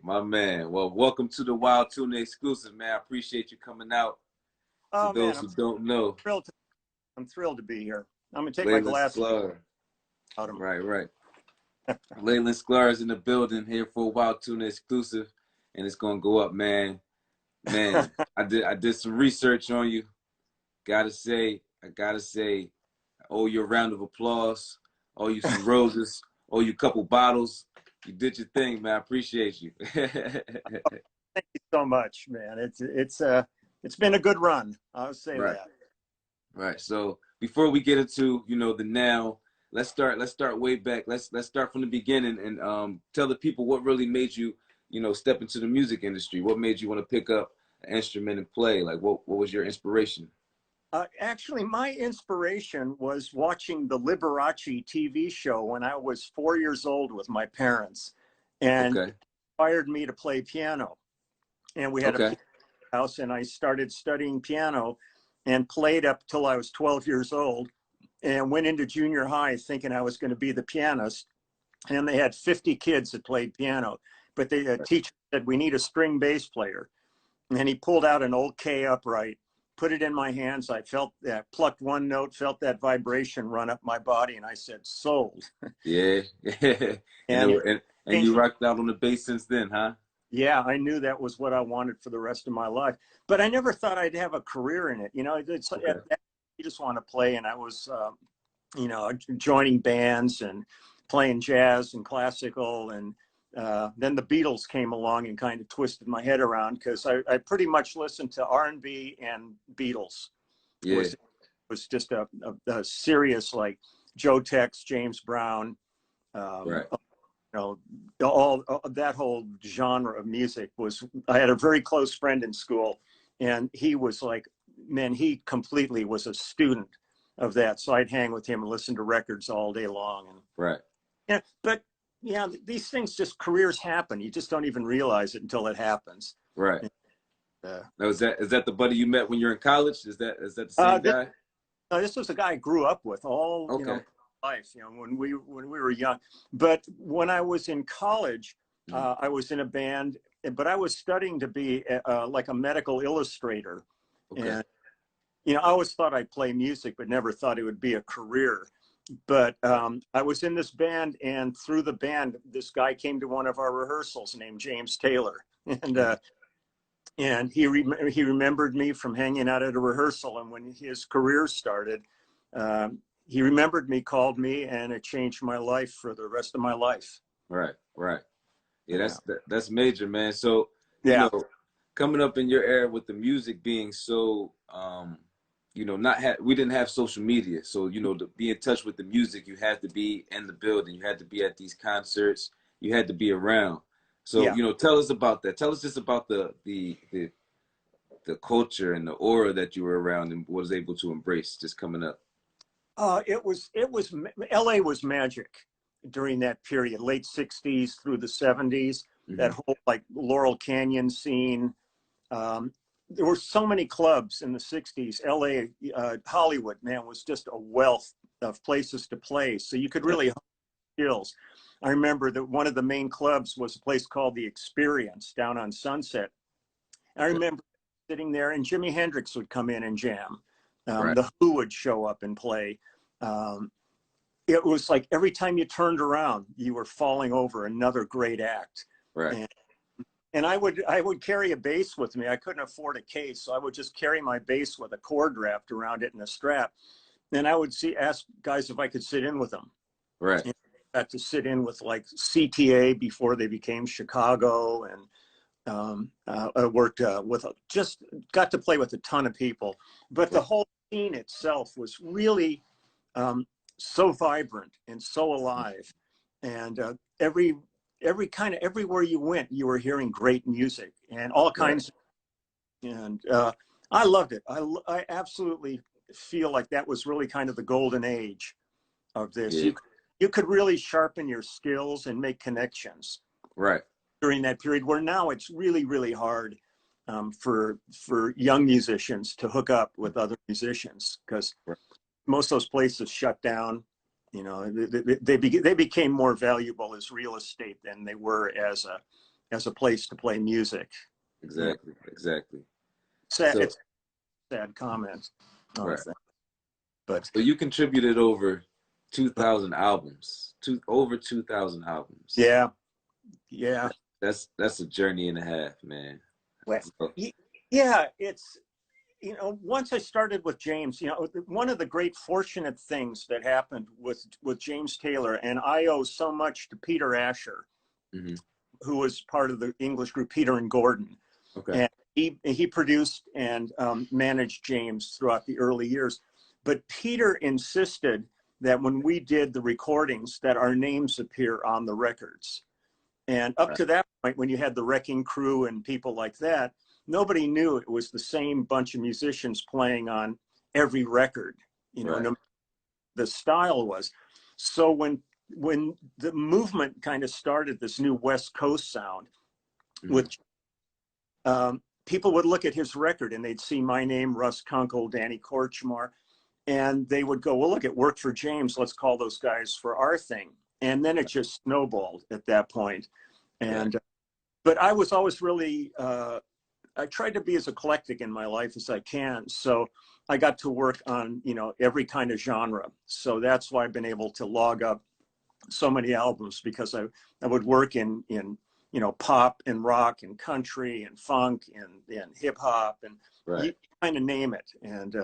My man. Well, welcome to the Wilde Tuna exclusive, man. I appreciate you coming out. For Oh man, those who don't know, I'm thrilled to be here. I'm gonna take my Leland glasses Sklar. out of them. Right. Leland Sklar is in the building here for a Wilde Tuna exclusive, and it's gonna go up, man. Man, I did some research on you. I gotta say, I owe you a round of applause. Owe you some roses. Owe you a couple bottles. You did your thing, man. I appreciate you. Thank you so much, man. It's been a good run. I'll say Right. that. Right. So before we get into, the now, let's start way back. Let's start from the beginning and tell the people what really made you, step into the music industry. What made you want to pick up an instrument and play? Like what was your inspiration? Actually, my inspiration was watching the Liberace TV show when I was 4 years old with my parents, and Okay. it inspired me to play piano. And we had a Okay. piano house, and I started studying piano and played up till I was 12 years old, and went into junior high thinking I was going to be the pianist. And they had 50 kids that played piano, but the teacher said, we need a string bass player. And he pulled out an old K upright, put it in my hands. I felt that, plucked one note, felt that vibration run up my body, and I said, sold. Yeah. And and you rocked out on the bass since then, huh? yeah, I knew that was what I wanted for the rest of my life, but I never thought I'd have a career in it. It's Okay. you just want to play. And I was, joining bands and playing jazz and classical. And then the Beatles came along and kind of twisted my head around, because I pretty much listened to R&B and Beatles. Yeah. Was just a serious, like Joe Tex, James Brown, Right. all that whole genre of music was. I had a very close friend in school, and he was like, man, he completely was a student of that. So I'd hang with him and listen to records all day long. And Right. yeah, but yeah, these things, just careers happen. You just don't even realize it until it happens. Right. Uh, Now, is that the buddy you met when you're in college? Is that the same guy? this was a guy I grew up with all, Okay. life, when we were young. But when I was in college, I was in a band, but I was studying to be like a medical illustrator. Okay. And, I always thought I'd play music, but never thought it would be a career. But I was in this band, and through the band, this guy came to one of our rehearsals named James Taylor. And he remembered me from hanging out at a rehearsal. And when his career started, he remembered me, called me, and it changed my life for the rest of my life. Right. Yeah, that's major, man. So, Yeah. Coming up in your era with the music being so, we didn't have social media. So, to be in touch with the music, you had to be in the building. You had to be at these concerts. You had to be around. So, Yeah. Tell us about that. Tell us just about the culture and the aura that you were around and was able to embrace just coming up. It was LA was magic during that period, late 60s through the 70s. Mm-hmm. That whole like Laurel Canyon scene. There were so many clubs in the 60s. LA, Hollywood, man, was just a wealth of places to play. So you could really hone skills. I remember that one of the main clubs was a place called The Experience down on Sunset. I remember sitting there, and Jimi Hendrix would come in and jam. Right. The Who would show up and play. It was like every time you turned around, you were falling over another great act. Right. And I would carry a bass with me. I couldn't afford a case, so I would just carry my bass with a cord wrapped around it and a strap. And I would ask guys if I could sit in with them. Right. And I got to sit in with like CTA before they became Chicago, and I worked just got to play with a ton of people. But the whole scene itself was really so vibrant and so alive, and everywhere you went, you were hearing great music and all kinds. And I loved it. I absolutely feel like that was really kind of the golden age of this. Yeah. You could really sharpen your skills and make connections. Right. During that period, where now it's really, really hard for young musicians to hook up with other musicians, because most of those places shut down. They became more valuable as real estate than they were as as a place to play music. Exactly, exactly. Sad, So it's a sad comment on right. things, but So you contributed over 2,000 albums, over 2,000 albums. yeah, yeah. That's a journey and a half, man. Well, So, yeah, it's, once I started with James, one of the great fortunate things that happened with James Taylor, and I owe so much to Peter Asher, mhm. who was part of the English group Peter and Gordon. Okay. And he produced and managed James throughout the early years. But Peter insisted that when we did the recordings, that our names appear on the records. And up Right. to that point, when you had the Wrecking Crew and people like that, nobody knew it was the same bunch of musicians playing on every record, Right. no, the style was. So when the movement kind of started, this new West Coast sound, Mhm. with people would look at his record and they'd see my name, Russ Kunkel, Danny Korchmar, and they would go, well, look, it worked for James. Let's call those guys for our thing. And then it just snowballed at that point. And, but I was always really, I tried to be as eclectic in my life as I can. So I got to work on, every kind of genre. So that's why I've been able to log up so many albums, because I would work in pop and rock and country and funk and hip hop, and Right. you kind of name it. And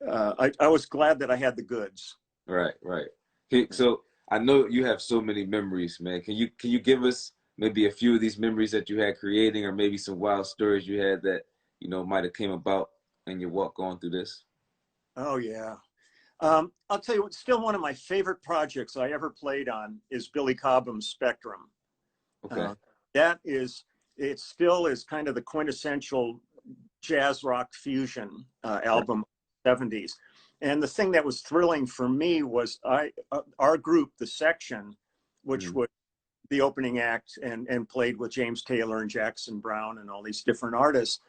I was glad that I had the goods. Right. Right. So I know you have so many memories, man. Can you give us maybe a few of these memories that you had creating, or maybe some wild stories you had that might have came about in your walk going through this? Oh yeah. I'll tell you what, still one of my favorite projects I ever played on is Billy Cobham's Spectrum. Okay. It still is kind of the quintessential jazz rock fusion album of the 70s. And the thing that was thrilling for me was our group, the Section, which Mhm. was the opening act and played with James Taylor and Jackson Browne and all these different artists.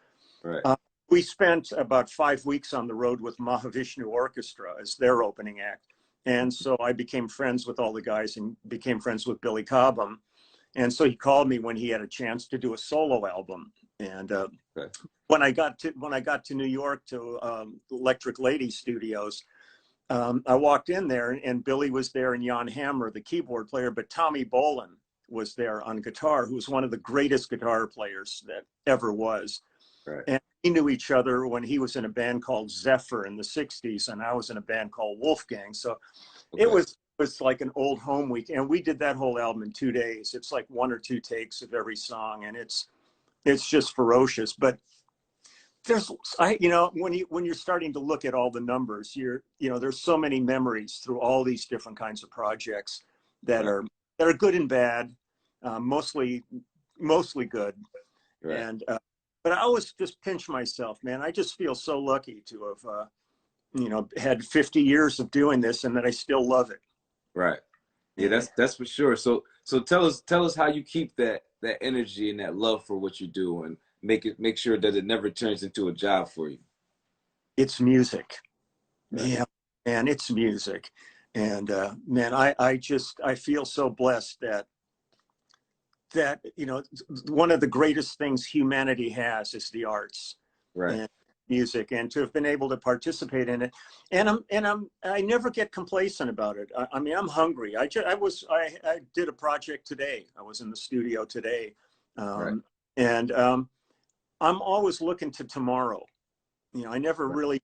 Right. We spent about 5 weeks on the road with Mahavishnu Orchestra as their opening act. And so I became friends with all the guys and became friends with Billy Cobham. And so he called me when he had a chance to do a solo album. And Okay. when I got to New York to Electric Lady Studios, I walked in there and Billy was there and Jan Hammer, the keyboard player, but Tommy Bolin was there on guitar, who was one of the greatest guitar players that ever was. Right. And we knew each other when he was in a band called Zephyr in the 60s, and I was in a band called Wolfgang. So Okay. it was like an old home week. And we did that whole album in 2 days. It's like 1 or 2 takes of every song, and it's just ferocious. But there's when you're starting to look at all the numbers, there's so many memories through all these different kinds of projects that Right. are good and bad, mostly good. Right. And but I always just pinch myself, man. I just feel so lucky to have had 50 years of doing this and that I still love it. Right. Yeah, And that's for sure. So tell us how you keep that energy and that love for what you do, and make sure that it never turns into a job for you. it's music. Right. Yeah, man, it's music. And man, I feel so blessed that one of the greatest things humanity has is the arts Right. and music, and to have been able to participate in it. And I never get complacent about it. I mean, I'm hungry. I did a project today. I was in the studio today. Right. And I'm always looking to tomorrow. I never Right.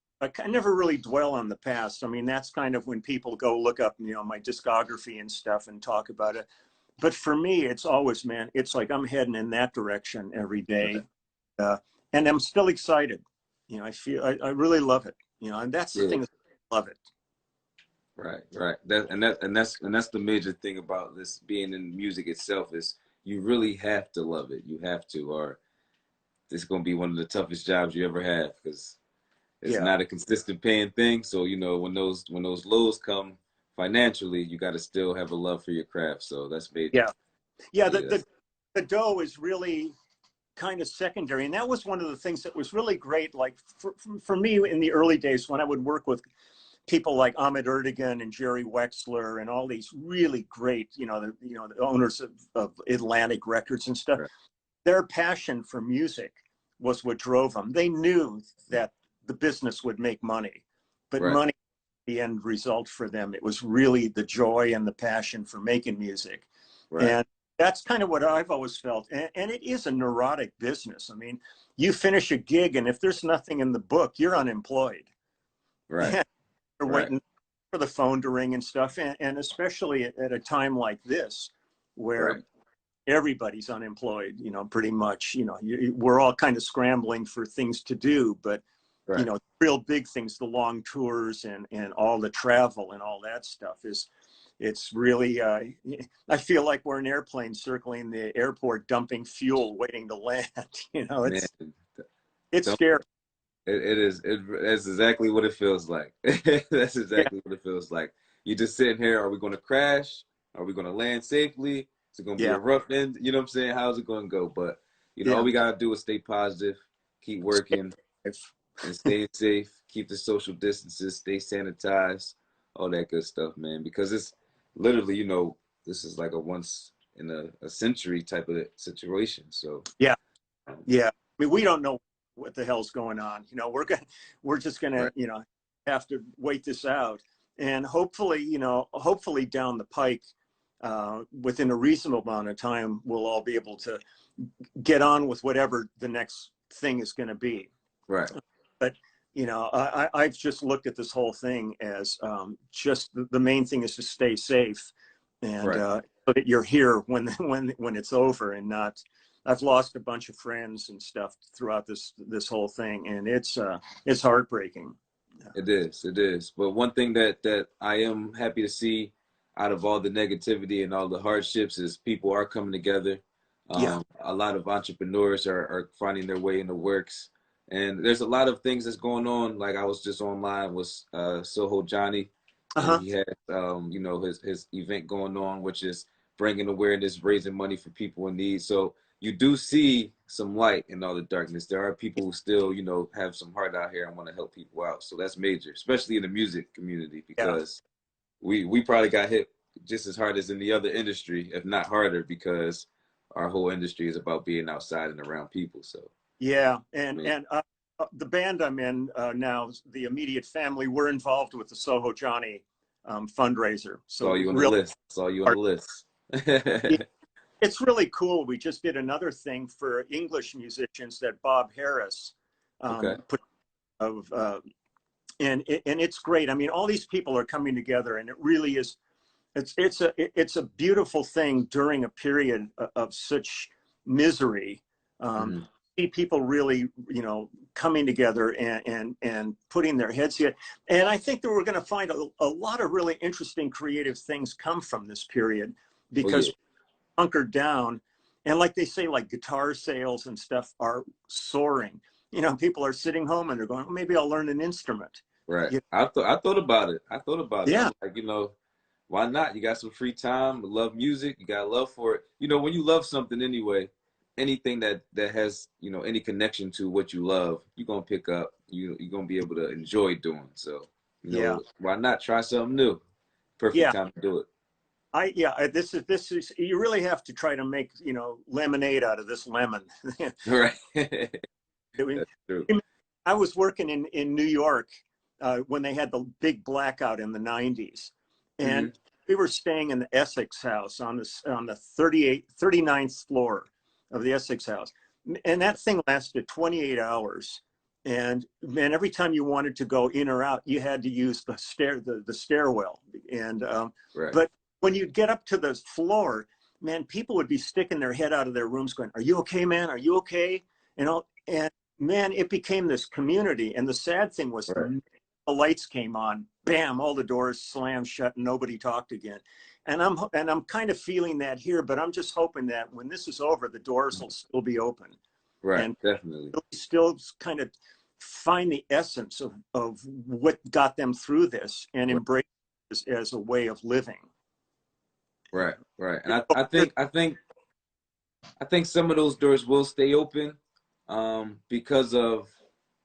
really dwell on the past. I mean, that's kind of when people go look up, my discography and stuff and talk about it. But for me, it's always, man, it's like I'm heading in that direction every day. Right. And I'm still excited. I really love it. And that's the Yeah. thing. I love it. Right. Right. That's the major thing about this being in music itself is you really have to love it. You have to, or this is gonna be one of the toughest jobs you ever have because it's Yeah. not a consistent paying thing. So when those lows come financially, you got to still have a love for your craft. So that's major. Yeah. Yeah. Yeah. The dough is really kind of secondary. And that was one of the things that was really great. Like for me in the early days when I would work with people like Ahmet Ertegun and Jerry Wexler and all these really great, the owners of Atlantic Records and stuff, Right. their passion for music was what drove them. They knew that the business would make money, but Right. money the end result for them. It was really the joy and the passion for making music. Right. And that's kind of what I've always felt. And it is a neurotic business. I mean, you finish a gig and if there's nothing in the book, you're unemployed. Right. And you're Right. waiting for the phone to ring and stuff. And especially at a time like this, where Right. everybody's unemployed, pretty much, we're all kind of scrambling for things to do, but Right. real big things, the long tours and all the travel and all that stuff it's really, I feel like we're an airplane circling the airport, dumping fuel, waiting to land. Man, It's scary. it is. That's exactly what it feels like. That's Yeah. exactly what it feels like. You're just sitting here. Are we going to crash? Are we going to land safely? Is it going to be Yeah. a rough end? You know what I'm saying? How's it going to go? But, Yeah. all we got to do is stay positive, keep working, and stay safe, keep the social distances, stay sanitized, all that good stuff, man. Because it's literally, this is like a once in a century type of situation. So, Yeah. Yeah. I mean, we don't know what the hell's going on. We're just gonna, right. have to wait this out. And hopefully down the pike, within a reasonable amount of time, we'll all be able to get on with whatever the next thing is going to be. Right. But, I've just looked at this whole thing as just the main thing is to stay safe and Right. so that you're here when it's over and not. I've lost a bunch of friends and stuff throughout this whole thing, and it's heartbreaking. It is. It is. But one thing that I am happy to see out of all the negativity and all the hardships is people are coming together. Yeah. A lot of entrepreneurs are finding their way in the works. And there's a lot of things that's going on. Like I was just online with Soho Johnny, and Uh-huh. he had his event going on, which is bringing awareness, raising money for people in need. So you do see some light in all the darkness. There are people who still, have some heart out here and want to help people out. So that's major, especially in the music community, Yeah. because we probably got hit just as hard as in the other industry, if not harder, because our whole industry is about being outside and around people. So Yeah. I And mean, the band I'm in now, the immediate family, we're involved with the Soho Johnny fundraiser. saw So you on the really, list. Saw you on the list. it's really cool. We just did another thing for English musicians that Bob Harris Okay. put of, and it's great. I mean, all these people are coming together, and it really is. It's a beautiful thing during a period of such misery. Mm-hmm. See people really, coming together and putting their heads together. And I think that we're going to find a lot of really interesting, creative things come from this period Oh yeah. because hunkered down, and like they say, like guitar sales and stuff are soaring. People are sitting home and they're going, well, maybe I'll learn an instrument. Right. You I thought about it. I thought about it. Yeah. I'm like, why not? You got some free time, love music, you got love for it. When you love something anyway, anything that has, any connection to what you love, you're gonna pick up, you're gonna be able to enjoy doing. So, Yeah. why not try something new? Perfect Yeah. time to do it. This is you really have to try to make lemonade out of this lemon. Right. I mean, That's true. I was working in New York when they had the big blackout in the 90s, Mm-hmm. and we were staying in the Essex House on the 39th floor of the Essex House, and that thing lasted 28 hours. And man, every time you wanted to go in or out, you had to use the stairwell. And Right. but when you get up to the floor, man, people would be sticking their head out of their rooms, going, "Are you okay, man? Are you okay?" And man, it became this community. And the sad thing was, Right. the lights came on, bam, all the doors slammed shut, and nobody talked again. And I'm kind of feeling that here, but I'm just hoping that when this is over, the doors will still be open, Right. and Definitely. still kind of find the essence of what got them through this and Right. embrace this as a way of living. Right. Right. And I think some of those doors will stay open because of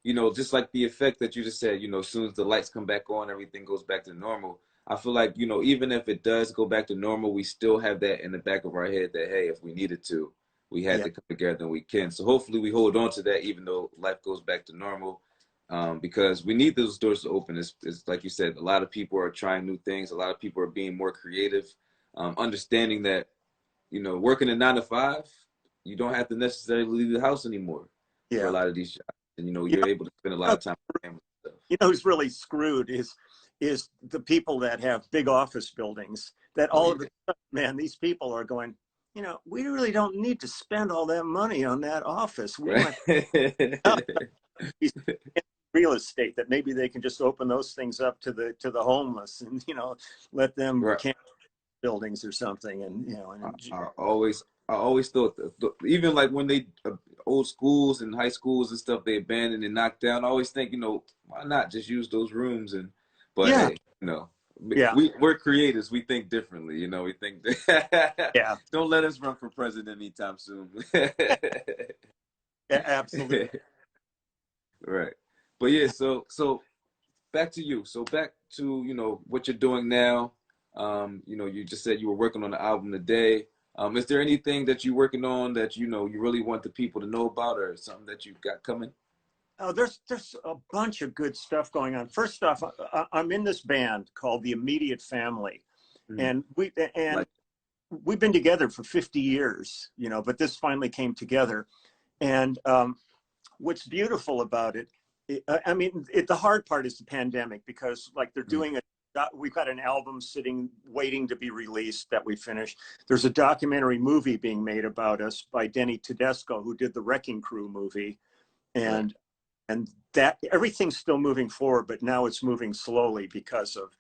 you know, just like the effect that you just said, you know, as soon as the lights come back on, everything goes back to normal. I feel like, you know, even if it does go back to normal, we still have that in the back of our head that, hey, if we needed to, we had Yeah. to come together and we can. So hopefully we hold on to that, even though life goes back to normal, because we need those doors to open. It's like you said, a lot of people are trying new things. A lot of people are being more creative, understanding that, you know, working a 9 to 5, you don't have to necessarily leave the house anymore for a Yeah. lot of these jobs. And, you know, You you're able to spend a lot know, of time with family and stuff. you know who's really screwed is the people that have big office buildings that Oh, all yeah. of a sudden, man, these people are going, we really don't need to spend all that money on that office. We Right. want real estate that maybe they can just open those things up to the homeless and, let them Right. camp buildings or something. And, I always thought that, even like when they old schools and high schools and stuff they abandoned and knocked down. I always think, you know, why not just use those rooms? And but yeah, hey, you know, yeah, we're creators. We think differently. You know, we think yeah, don't let us run for president anytime soon. yeah, absolutely. Right. But yeah, so back to you. So back to, you know, what you're doing now. You know, you just said you were working on the album today. Is there anything that you're working on that, you know, you really want the people to know about, or something that you've got coming? Oh, there's a bunch of good stuff going on. First off, I'm in this band called the Immediate Family, Mhm. and Like, we've been together for 50 years, but this finally came together. And what's beautiful about it, I mean, the hard part is the pandemic, because like they're mhm. doing we've got an album sitting waiting to be released that we finished. There's a documentary movie being made about us by Denny Tedesco, who did the Wrecking Crew movie, Right. and that everything's still moving forward, but now it's moving slowly because of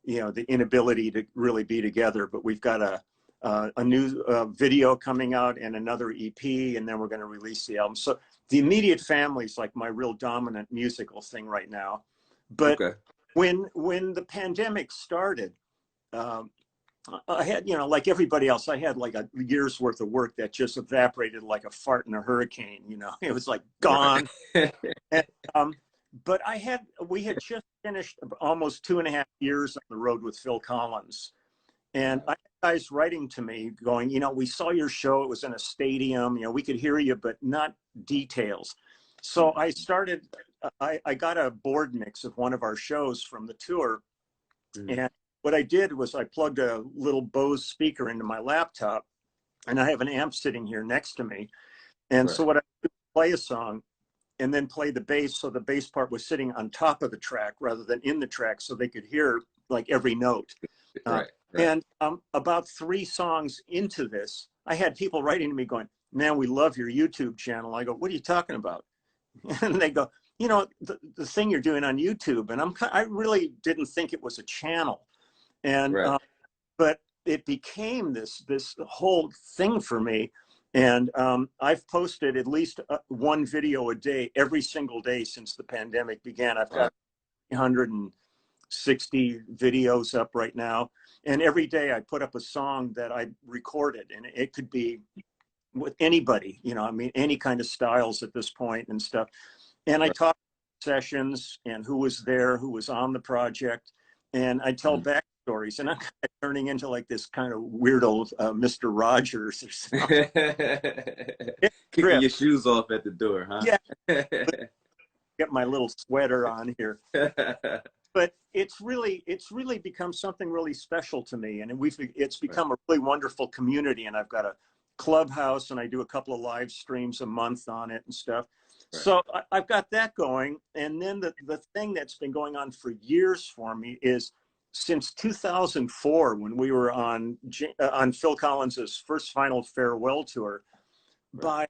the inability to really be together. But we've got a new video coming out and another EP, and then we're going to release the album. So the Immediate Family is like my real dominant musical thing right now. But Okay. when the pandemic started, um, I had, like everybody else, I had like a year's worth of work that just evaporated like a fart in a hurricane. It was like Right. gone. And, but we had just finished almost 2.5 years on the road with Phil Collins. And I Wow. had guys writing to me going, we saw your show. It was in a stadium. We could hear you, but not details. So I got a board mix of one of our shows from the tour. Mhm. And what I did was I plugged a little Bose speaker into my laptop, and I have an amp sitting here next to me. And Right. so what I did was play a song and then play the bass. So the bass part was sitting on top of the track rather than in the track, so they could hear like every note. Uh, Right. Right. and about 3 songs into this, I had people writing to me going, "Man, we love your YouTube channel." I go, "What are you talking about?" And they go, the thing you're doing on YouTube. And I really didn't think it was a channel. And Right. but it became this whole thing for me. And I've posted at least one video a day every single day since the pandemic began. I've Wow. got 160 videos up right now, and every day I put up a song that I recorded, and it could be with anybody, I mean, any kind of styles at this point and stuff. And I Right. talk sessions and who was there, who was on the project, and I tell Mhm. backstories. And I'm kind of turning into like this kind of weirdo Mr. Rogers or something. It's a Kicking trip. your shoes off at the door, huh? Yeah, get my little sweater on here. But it's really become something really special to me, and it's Right. become a really wonderful community. And I've got a clubhouse, and I do a couple of live streams a month on it and stuff. Right. So I've got that going. And then the thing that's been going on for years for me is since 2004, when we were on Phil Collins's first final farewell tour. Right.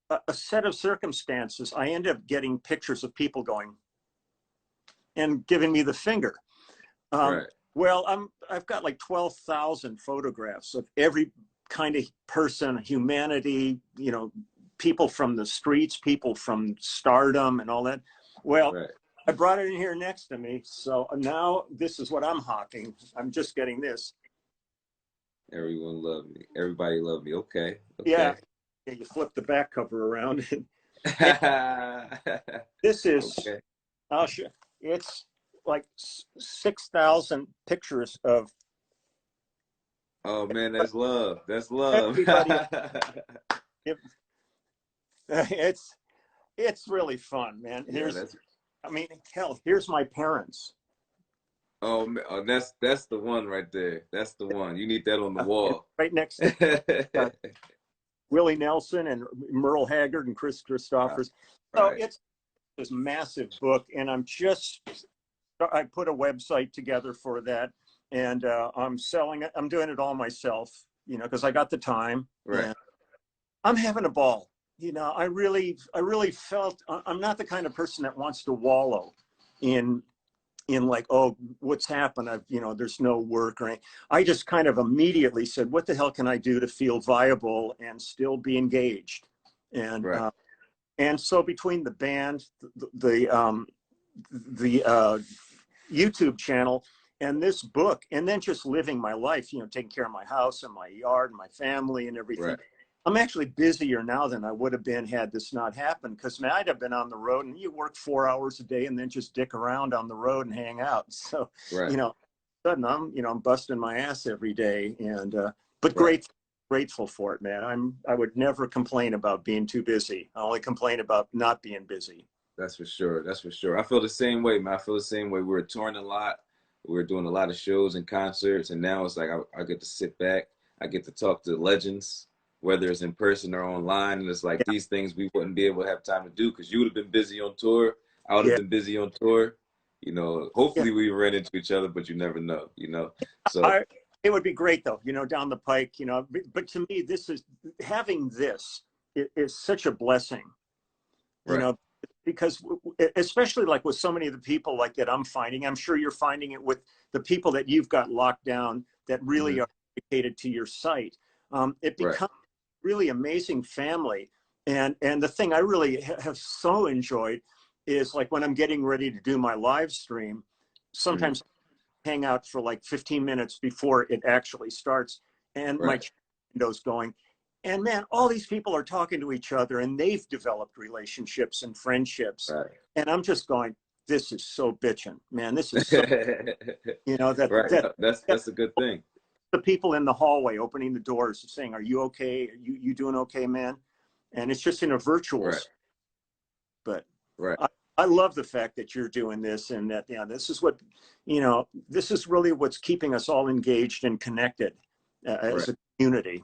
By a set of circumstances, I ended up getting pictures of people going and giving me the finger. Um, Right. well, I've got like 12,000 photographs of every kind of person, humanity, people from the streets, people from stardom and all that. Well, Right. I brought it in here next to me. So now this is what I'm hawking. I'm just getting this. Everyone loved me. Everybody loved me. Okay. Yeah. Okay. Yeah, you flip the back cover around. And this is, Okay. I'll show, it's like 6,000 pictures of Oh man, that's love. That's love. everybody. It's it's really fun, man. Yeah, Here's, that's I mean, hell, here's my parents. oh, oh that's the one right there. That's the one. You need that on the wall. Right next to Willie Nelson and Merle Haggard and Chris Right. Christophers. So Right. it's this massive book, and I put a website together for that, and I'm selling it. I'm doing it all myself, you know, because I got the time, Right. and I'm having a ball. You know, I really felt I'm not the kind of person that wants to wallow in like, oh, what's happened? You know, there's no work or anything. I just kind of immediately said, what the hell can I do to feel viable and still be engaged? Right. And so between the band, the YouTube channel, and this book, and then just living my life, you know, taking care of my house and my yard and my family and everything. Right. I'm actually busier now than I would have been had this not happened, because I'd have been on the road, and you work 4 hours a day and then just dick around on the road and hang out. So, Right. you know, sudden I'm busting my ass every day, and but Right. grateful for it, man. I would never complain about being too busy. I only complain about not being busy. That's for sure. That's for sure. I feel the same way, man. I feel the same way. We were touring a lot. We were doing a lot of shows and concerts, and now it's like I get to sit back. I get to talk to legends, whether it's in person or online. And it's like Yeah, these things we wouldn't be able to have time to do because you would have been busy on tour. I would have yeah, been busy on tour. You know, yeah. hopefully we ran into each other, but you never know, you know. So It would be great though, you know, down the pike, you know. But to me, this is having this is such a blessing, you right, know, because especially like with so many of the people like that I'm finding, I'm sure you're finding it with the people that you've got locked down that really hmm are dedicated to your site. It right, becomes really amazing family. And the thing I really have so enjoyed is like when I'm getting ready to do my live stream, hmm sometimes I hang out for like 15 minutes before it actually starts, and my right, chat window's going. And man, all these people are talking to each other, and they've developed relationships and friendships. right. And I'm just going, this is so bitching, man. This is so, you know, that Right. that, that That's a good thing. the people in the hallway opening the doors saying, "Are you okay? You doing okay, man?" And it's just in a virtual. Right, But right, I love the fact that you're doing this, and that, you know, this is what, you know, this is really what's keeping us all engaged and connected right. as a community.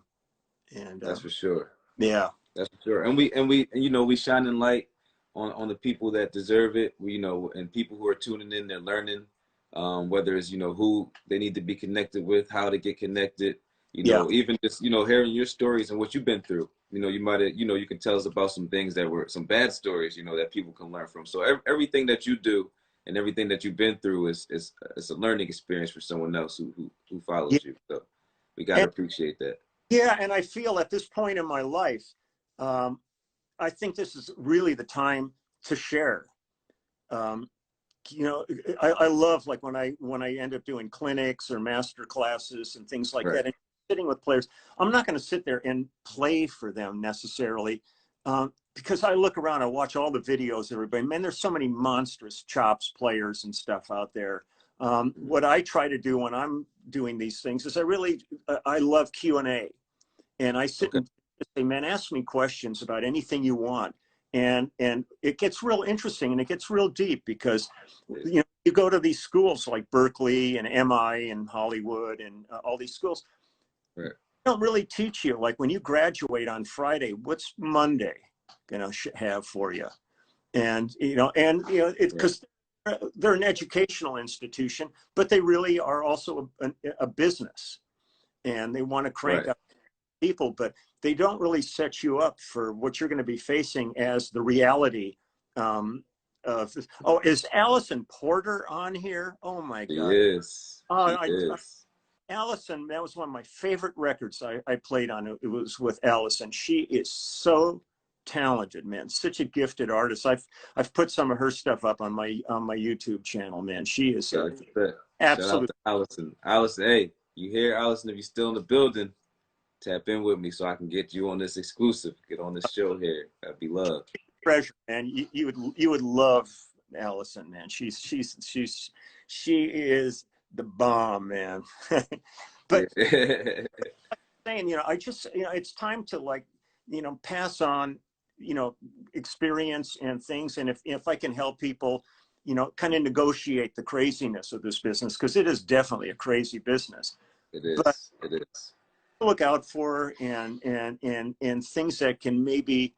And That's for sure. yeah, That's for sure. And you know, we shining light on the people that deserve it. We, you know, and people who are tuning in, they're learning, whether it's, you know, who they need to be connected with, how to get connected, you yeah, know, even just, you know, hearing your stories and what you've been through. You know, you might have, you know, you can tell us about some things that were some bad stories, you know, that people can learn from. So everything that you do and everything that you've been through is a learning experience for someone else who yeah. follows you. So we got to And appreciate that. yeah, and I feel at this point in my life, um, I think this is really the time to share. Um, you know, I love like when I end up doing clinics or master classes and things like Right. that, and sitting with players. I'm not going to sit there and play for them necessarily, because I look around, I watch all the videos of everybody. Man, there's so many monstrous chops players and stuff out there. What I try to do when I'm doing these things is I love Q&A, and I sit Okay. and say, man, ask me questions about anything you want. And it gets real interesting, and it gets real deep, because you know, you go to these schools like Berkeley and MI and Hollywood and all these schools, Right. they don't really teach you, like when you graduate on Friday, what's Monday gonna have for you? And you know, it's Right. because they're an educational institution, but they really are also a business, and they want to crank Right. up people, but they don't really set you up for what you're going to be facing as the reality. Of this. Oh, is Allison Porter on here? Oh my She God. is. Oh, She is. Allison, that was one of my favorite records I played on. It was with Allison. She is so talented, man. Such a gifted artist. I've put some of her stuff up on my YouTube channel, man. She is Yeah, a like I said, shout out absolute. to Allison. Allison, hey, you hear Allison? If you're still in the building, tap in with me so I can get you on this exclusive, get on this show here. That'd be love. treasure, man. You would love Allison, man. She is the bomb, man. But Yeah. saying, I just, it's time to, like, pass on, experience and things. And if I can help people, kind of negotiate the craziness of this business, because it is definitely a crazy business. It But is. It is. look out for and things that can maybe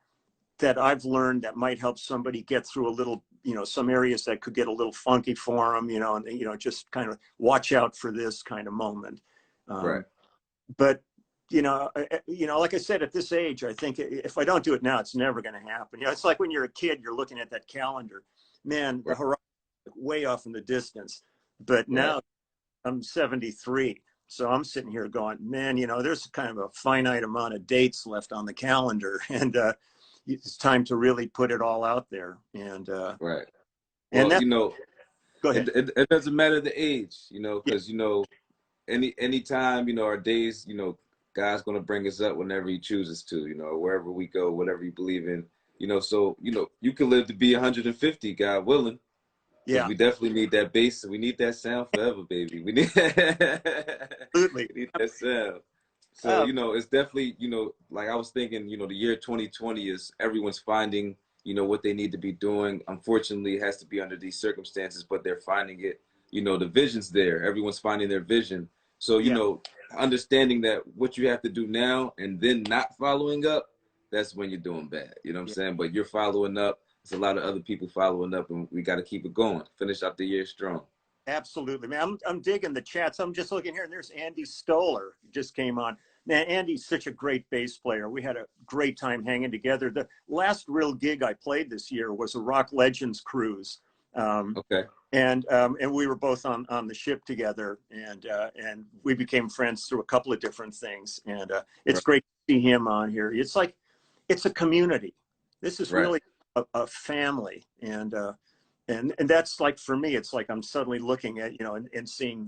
that I've learned that might help somebody get through a little, some areas that could get a little funky for them, and just kind of watch out for this kind of moment. Right. But like I said, at this age, I think if I don't do it now, it's never going to happen. It's like when you're a kid, you're looking at that calendar, man, the horizon is way off in the distance. But now I'm 73. So I'm sitting here going, man, there's kind of a finite amount of dates left on the calendar, and it's time to really put it all out there. And right. and Well, that, go ahead. it doesn't matter the age, Yeah, because any time, our days, God's gonna bring us up whenever He chooses to, wherever we go, whatever you believe in, So you can live to be 150, God willing, because yeah, we definitely need that bass. We need that sound forever, baby. We need absolutely. we need that sound. So, Uh, it's definitely, like I was thinking, the year 2020 is everyone's finding, what they need to be doing. Unfortunately, it has to be under these circumstances, but they're finding it. The vision's there. Everyone's finding their vision. So, yeah, understanding that what you have to do now and then not following up, that's when you're doing bad. You know what I'm yeah. saying? But you're following up. There's a lot of other people following up, and we got to keep it going. Finish out the year strong. Absolutely, man. I'm digging the chats. I'm just looking here, and there's Andy Stoller just came on. Man, Andy's such a great bass player. We had a great time hanging together. The last real gig I played this year was a Rock Legends cruise, Okay. and we were both on the ship together, and we became friends through a couple of different things. And it's Right. great to see him on here. It's like it's a community. This is Right. really a family, and that's like, for me, it's like I'm suddenly looking at, and seeing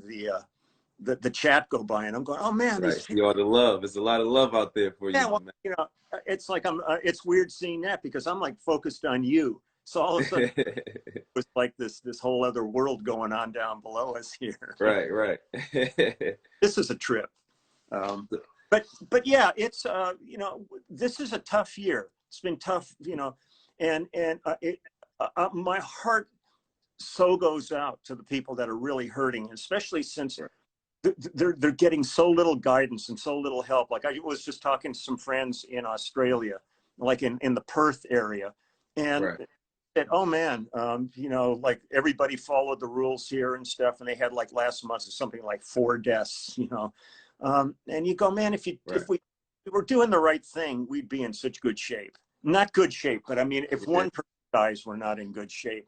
the chat go by, and I'm going, oh man, these Right. people. See all the love. There's a lot of love out there for you, Yeah, my well, it's like it's weird seeing that, because I'm like focused on you. So all of a sudden man. it's like this whole other world going on down below us here. Right. Right. This is a trip. Um, but yeah, it's this is a tough year. It's been tough, and my heart so goes out to the people that are really hurting, especially since Right. they're getting so little guidance and so little help. Like, I was just talking to some friends in Australia, like in the Perth area, and Right. said, oh man, like everybody followed the rules here and stuff, and they had, like, last month something like 4 deaths, and you go, man, Right. if we were doing the right thing, we'd be in such good shape. Not good shape, but I mean, if Yeah. one person dies, we're not in good shape.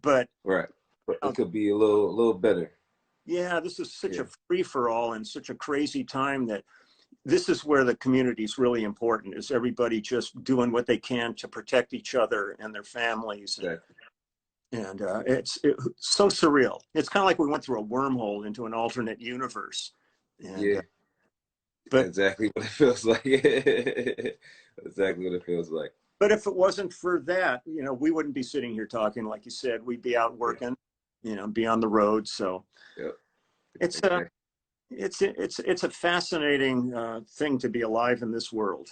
But Right. But it could be a little better. yeah, this is such Yeah. a free for all and such a crazy time that this is where the community is really important. Is everybody just doing what they can to protect each other and their families, Exactly. and it's so surreal. It's kind of like we went through a wormhole into an alternate universe, and Yeah. but Exactly what it feels like. Exactly what it feels like. but if it wasn't for that, we wouldn't be sitting here talking. Like you said, we'd be out Yeah. working, be on the road. So Yep. it's Exactly. it's a fascinating thing to be alive in this world.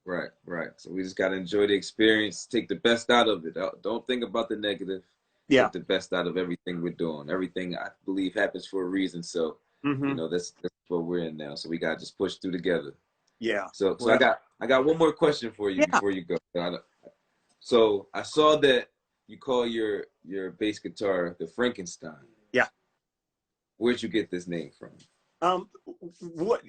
Right. Right. So we just gotta enjoy the experience. Take the best out of it. Don't think about the negative. Yeah. Take the best out of everything we're doing. Everything, I believe, happens for a reason. So, Hmm. that's what we're in now. So we gotta just push through together. Yeah. So Well, I got one more question for you yeah. before you go. So I saw that you call your bass guitar the Frankenstein. Yeah. Where'd you get this name from? Um, what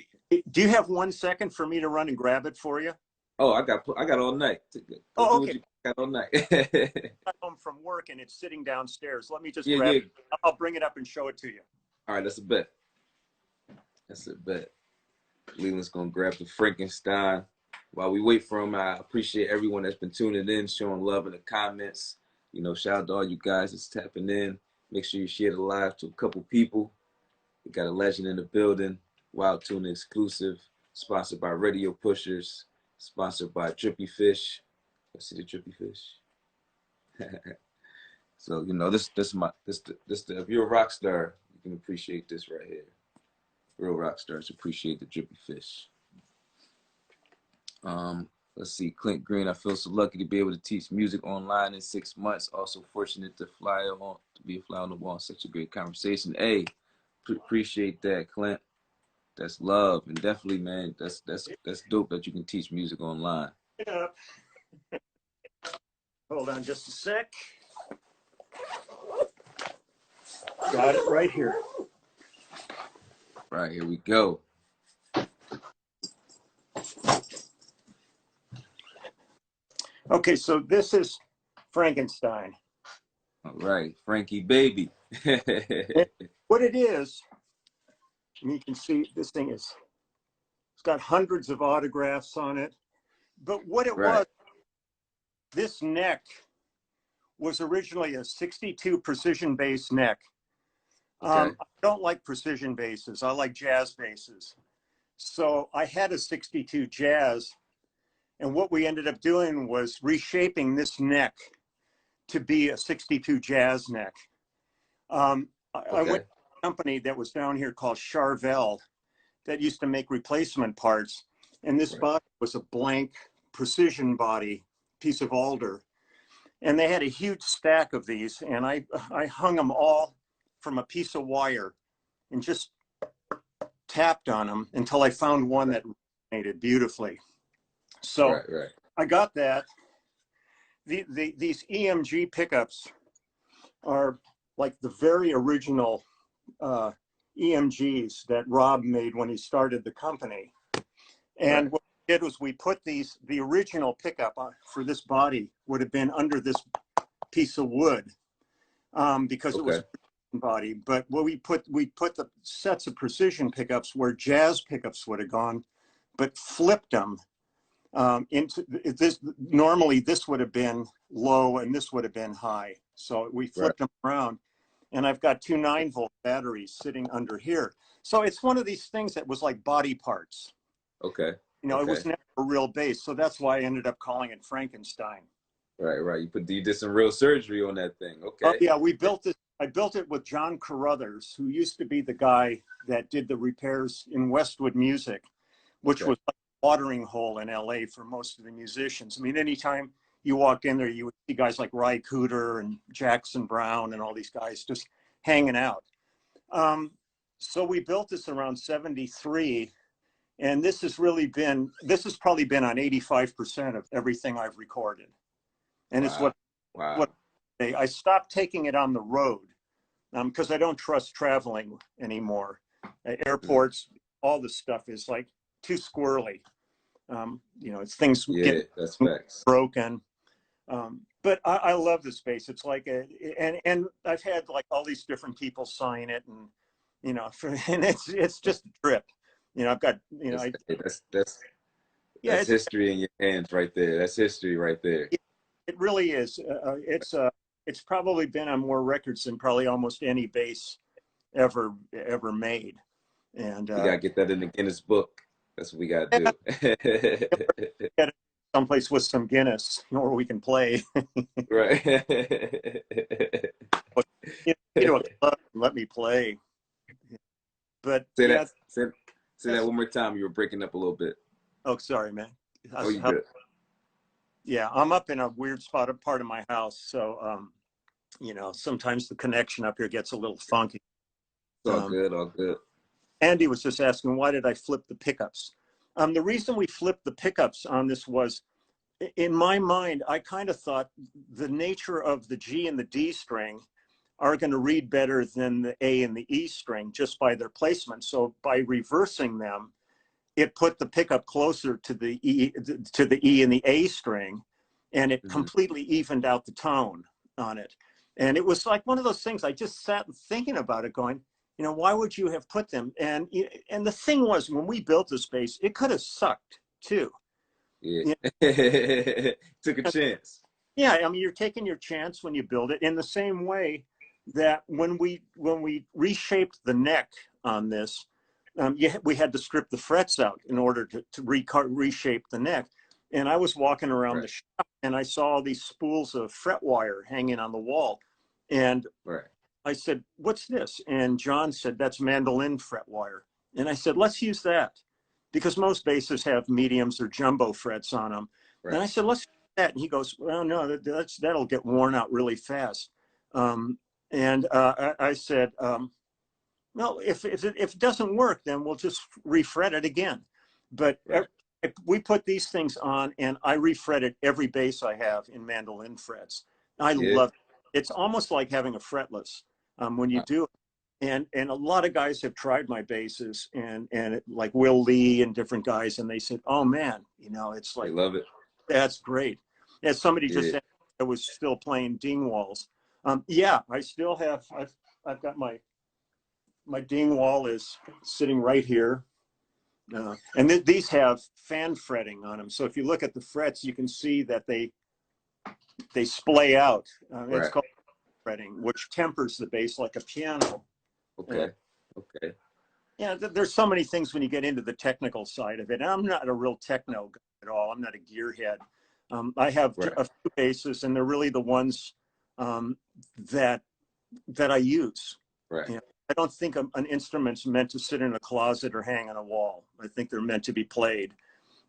do you have 1 second for me to run and grab it for you? Oh, I got all night. Go Oh, do what okay. you got all night. I got home from work and it's sitting downstairs. Let me just Yeah, grab yeah. it. I'll bring it up and show it to you. All right, that's a bet. That's a bet. Leland's gonna grab the Frankenstein. While we wait for him, I appreciate everyone that's been tuning in, showing love in the comments. Shout out to all you guys that's tapping in. Make sure you share the live to a couple people. We got a legend in the building. Wild Tuna exclusive. Sponsored by Radio Pushers. Sponsored by Drippy Fish. Let's see the Drippy Fish. So, you know, if you're a rock star, you can appreciate this right here. Real rock stars appreciate the drippy fish. Let's see, Clint Green. I feel so lucky to be able to teach music online in 6 months. Also fortunate to be a fly on the wall. Such a great conversation. Hey, appreciate that, Clint. That's love, and definitely, man, that's dope that you can teach music online. Yeah. Hold on just a sec. Got it right here. Right, here we go. Okay, so this is Frankenstein. All right, Frankie baby. What it is, you can see this thing it's got hundreds of autographs on it. But what it Right. was, this neck was originally a 62 precision bass neck. Okay. I don't like precision basses. I like jazz basses. So I had a 62 jazz, and what we ended up doing was reshaping this neck to be a 62 jazz neck. I went to a company that was down here called Charvel that used to make replacement parts, and this body was a blank precision body piece of alder. And they had a huge stack of these, and I hung them all from a piece of wire and just tapped on them until I found one that resonated beautifully. So I got that. These EMG pickups are like the very original EMGs that Rob made when he started the company. And what we did was we put the original pickup for this body would have been under this piece of wood because it was a body. But what we put the sets of precision pickups where jazz pickups would have gone, but flipped them into this. Normally this would have been low and this would have been high. So we flipped them around, and I've got two 9-volt batteries sitting under here. So it's one of these things that was like body parts. Okay. You know, it was never a real bass. So that's why I ended up calling it Frankenstein. Right. You did some real surgery on that thing. Okay. Oh, yeah, we built it. I built it with John Carruthers, who used to be the guy that did the repairs in Westwood Music, which was like a watering hole in LA for most of the musicians. I mean, anytime you walk in there, you would see guys like Ry Cooder and Jackson Browne and all these guys just hanging out. So we built this around 73. And this has probably been on 85% of everything I've recorded. And it's what I stopped taking it on the road because I don't trust traveling anymore. Airports, all this stuff is like too squirrely. You know, it's things get broken. But I love this space. It's like and I've had like all these different people sign it, and you know, and it's just a trip. You know, I've got, you know, that's history in your hands right there. That's history right there. It really is. It's probably been on more records than probably almost any bass ever made. And we gotta get that in the Guinness book. That's what we gotta do. Someplace with some Guinness, where we can play. Right. You know, let me play. But say that one more time. You were breaking up a little bit. Oh, sorry, man. Oh, you good. Yeah, I'm up in a weird part of my house, so you know, sometimes the connection up here gets a little funky. All good. Andy was just asking, why did I flip the pickups? The reason we flipped the pickups on this was, in my mind, I kind of thought the nature of the G and the D string are going to read better than the A and the E string just by their placement. So by reversing them, it put the pickup closer to the E and the A string, and it completely evened out the tone on it. And it was like one of those things, I just sat thinking about it going, you know, why would you have put them? And the thing was, when we built this bass, it could have sucked too. Yeah. Took a chance. Yeah, I mean, you're taking your chance when you build it, in the same way that when we reshaped the neck on this, we had to strip the frets out in order to reshape the neck. And I was walking around Right. the shop and I saw all these spools of fret wire hanging on the wall. And Right. I said, "What's this?" And John said, "That's mandolin fret wire." And I said, "Let's use that," because most basses have mediums or jumbo frets on them. And Right. I said, "Let's use that." And he goes, "Well, no, that'll get worn out really fast." And I said, "No, if it doesn't work, then we'll just refret it again." But Right. we put these things on, and I refretted every bass I have in mandolin frets. I Yeah. love it. It's almost like having a fretless when you do it. And a lot of guys have tried my basses, and like Will Lee and different guys, and they said, "Oh man, it's They like love it. that's great." As somebody just Yeah. said, I was still playing ding walls. Yeah, I still have. I've got my ding wall is sitting right here. And these have fan fretting on them. So if you look at the frets, you can see that they splay out. It's Right. called fretting, which tempers the bass like a piano. Okay. Okay. Yeah, there's so many things when you get into the technical side of it. And I'm not a real techno guy at all. I'm not a gearhead. I have Right. a few basses, and they're really the ones that I use. Right. I don't think an instrument's meant to sit in a closet or hang on a wall. I think they're meant to be played.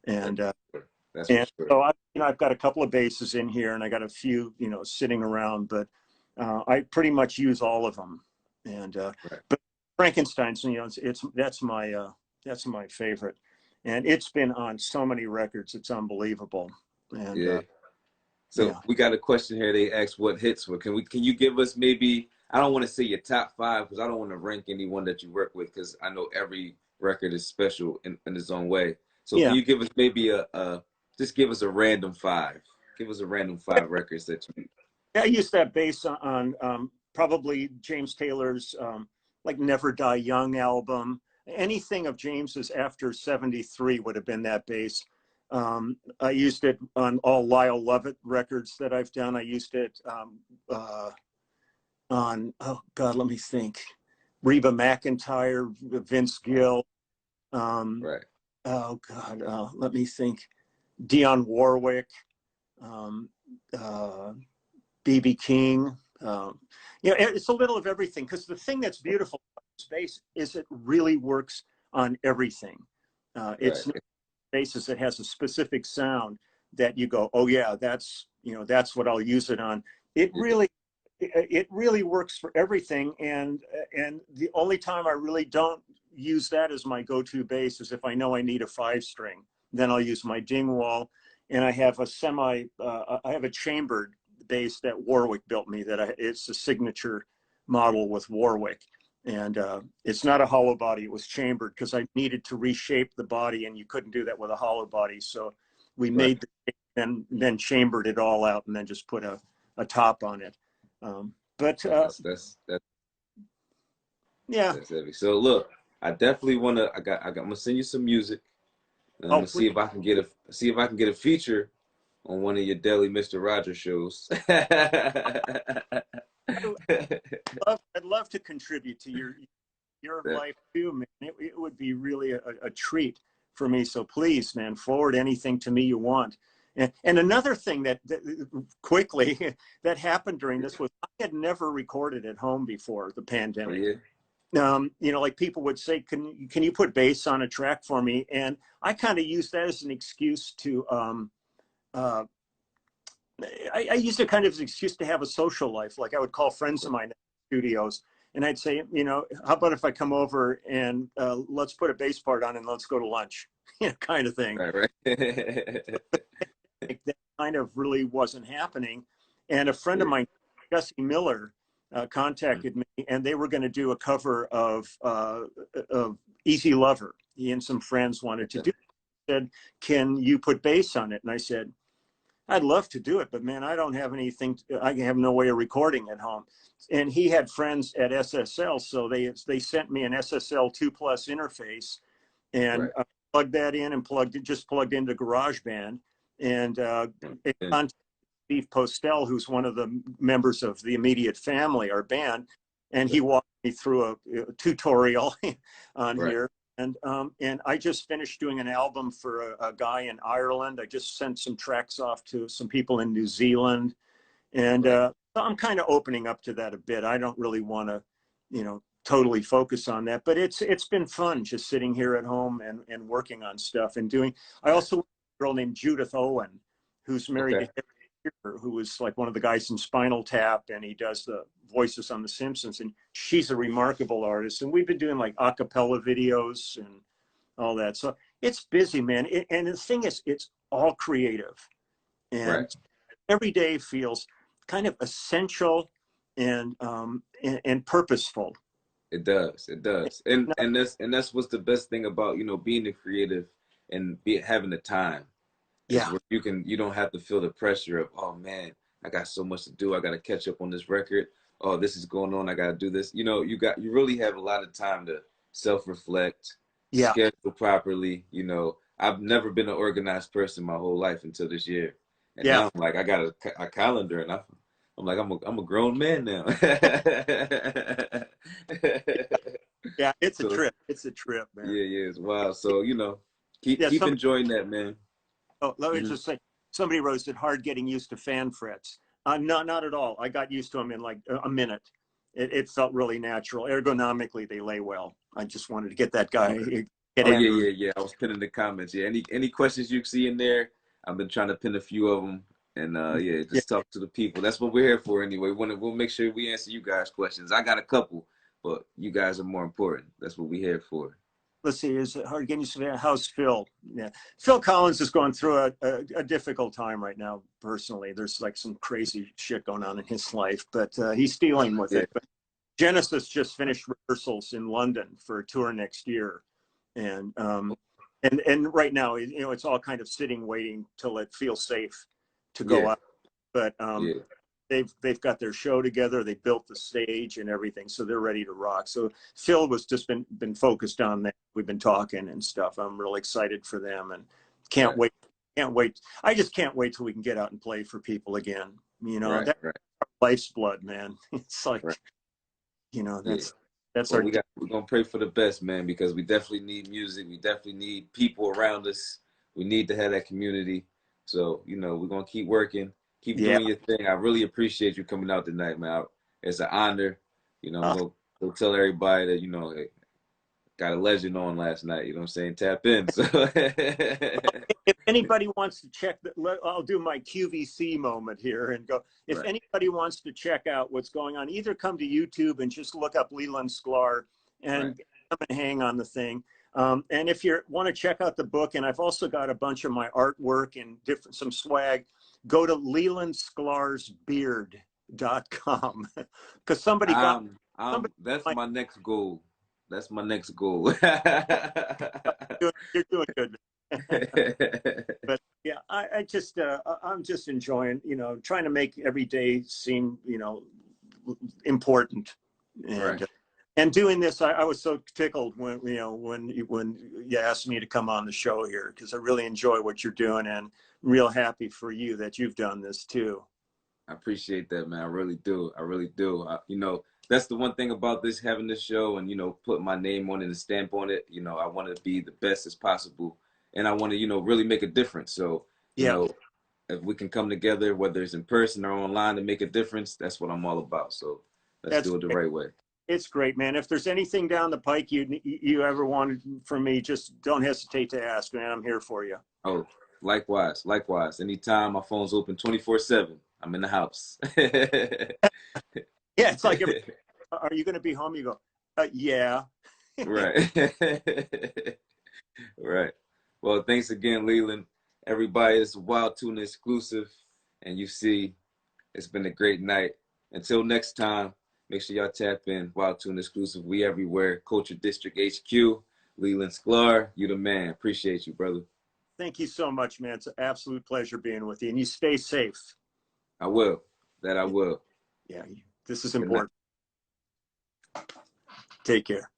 And That's for sure. so I've got a couple of basses in here, and I got a few, sitting around, but I pretty much use all of them. And Right. but Frankenstein's, that's my favorite, and it's been on so many records, it's unbelievable. And Yeah. So yeah, we got a question here. They asked what hits were. Can you give us maybe, I don't want to say your top 5 because I don't want to rank anyone that you work with because I know every record is special in its own way. So yeah. can you give us maybe just give us a random 5. Give us a random 5 records that you. I used that bass on probably James Taylor's like Never Die Young album. Anything of James's after 73 would have been that bass. I used it on all Lyle Lovett records that I've done. I used it on, oh God, let me think. Reba McEntire, Vince Gill. Right. Oh God, let me think. Dionne Warwick. B.B. King. It's a little of everything, because the thing that's beautiful about space is it really works on everything. It's Right. not basis that has a specific sound that you go, oh yeah, that's what I'll use it on. It Yeah. really works for everything. And the only time I really don't use that as my go-to bass is if I know I need a 5-string. Then I'll use my Dingwall, and I have a chambered bass that Warwick built me. It's a signature model with Warwick, and it's not a hollow body. It was chambered because I needed to reshape the body, and you couldn't do that with a hollow body. So we Right. made the shape and then chambered it all out, and then just put a top on it. But That's yeah. that's heavy. So look, I definitely want to. I'm gonna send you some music, and I'm Oh, gonna see please. if I can get a feature on one of your Daily Mr. Rogers shows. I'd love to contribute to your life too, man. It would be really a treat for me. So please, man, forward anything to me you want. And another thing that quickly that happened during this was I had never recorded at home before the Oh pandemic. yeah. Like people would say, can you put bass on a track for me? And I kind of used that as an excuse to uh, I used it kind of as an excuse to have a social life. Like I would call friends of mine at studios, and I'd say, how about if I come over and let's put a bass part on and let's go to lunch, kind of thing. Right, right. Like, that kind of really wasn't happening. And a friend of mine, Jesse Miller, contacted me, and they were going to do a cover of Easy Lover. He and some friends wanted to do it. Said, can you put bass on it? And I said, I'd love to do it, but man, I don't have anything. I have no way of recording at home. And he had friends at SSL, so they sent me an SSL 2+ interface, and Right. plugged that in and plugged into GarageBand, and it And, contacted Steve Postel, who's one of the members of the Immediate Family, our band, and he walked me through a tutorial on right. here. And I just finished doing an album for a guy in Ireland. I just sent some tracks off to some people in New Zealand. And so I'm kind of opening up to that a bit. I don't really want to, totally focus on that, but it's been fun just sitting here at home and working on stuff and doing. I also work with a girl named Judith Owen, who's married to Harry, who was like one of the guys in Spinal Tap, and he does the voices on The Simpsons, and she's a remarkable artist. And we've been doing like a cappella videos and all that. So it's busy, man. And the thing is, it's all creative, and every day feels kind of essential and purposeful. It does. It does. And that's what's the best thing about, being a creative and having the time. Yeah. Where you don't have to feel the pressure of, oh man, I got so much to do. I got to catch up on this record. Oh, this is going on. I got to do this. You really have a lot of time to self-reflect, schedule properly. I've never been an organized person my whole life until this year. And now I'm like, I got a calendar, and I'm like, I'm a grown man now. Yeah, it's a trip. It's a trip, man. Yeah, it's wild. So, keep enjoying that, man. Oh, let me just say, somebody wrote it hard getting used to fan frets. Not at all. I got used to them in like a minute. It felt really natural. Ergonomically, they lay well. I just wanted to get that guy. Yeah. I was pinning the comments. Yeah, any questions you see in there, I've been trying to pin a few of them. And just talk to the people. That's what we're here for anyway. We'll make sure we answer you guys' questions. I got a couple, but you guys are more important. That's what we're here for. Let's see, is it hard getting used to how's Phil? Yeah, Phil Collins is going through a difficult time right now. Personally, there's like some crazy shit going on in his life, but he's dealing with it. But Genesis just finished rehearsals in London for a tour next year, and right now, it's all kind of sitting, waiting till it feels safe to go out. But they've got their show together. They built the stage and everything, so they're ready to rock. So Phil was just been focused on that. We've been talking and stuff. I'm really excited for them and can't wait. I just can't wait till we can get out and play for people again. That's life's blood, man. It's like, that's we're gonna pray for the best, man, because we definitely need music. We definitely need people around us. We need to have that community. So, we're going to keep working, keep doing your thing. I really appreciate you coming out tonight, man. It's an honor. I'm going to tell everybody that, hey, got a legend on last night. You know what I'm saying? Tap in. So. If anybody wants to check, I'll do my QVC moment here and go. If anybody wants to check out what's going on, either come to YouTube and just look up Leland Sklar and come and hang on the thing. And if you want to check out the book, and I've also got a bunch of my artwork and some swag, go to lelandsklar'sbeard.com because somebody that's my next goal. That's my next goal. You're doing good. But yeah, I'm just enjoying, trying to make every day seem, important. And doing this, I was so tickled when you asked me to come on the show here, because I really enjoy what you're doing, and I'm real happy for you that you've done this too. I appreciate that, man. I really do. That's the one thing about having this show and, put my name on it and stamp on it. I want to be the best as possible, and I want to, really make a difference. So, if we can come together, whether it's in person or online, to make a difference, that's what I'm all about. So let's do it the right way. It's great, man. If there's anything down the pike you ever wanted from me, just don't hesitate to ask, man. I'm here for you. Oh, likewise. Anytime, my phone's open 24/7. I'm in the house. Yeah, it's like, are you going to be home? You go, yeah. Right. Right. Well, thanks again, Leland. Everybody, it's a Wilde Tuna exclusive, and you see, it's been a great night. Until next time. Make sure y'all tap in. Wilde Tuna exclusive. We everywhere. Culture District HQ. Leland Sklar, you the man. Appreciate you, brother. Thank you so much, man. It's an absolute pleasure being with you. And you stay safe. I will. That I will. Yeah, this is important. Take care.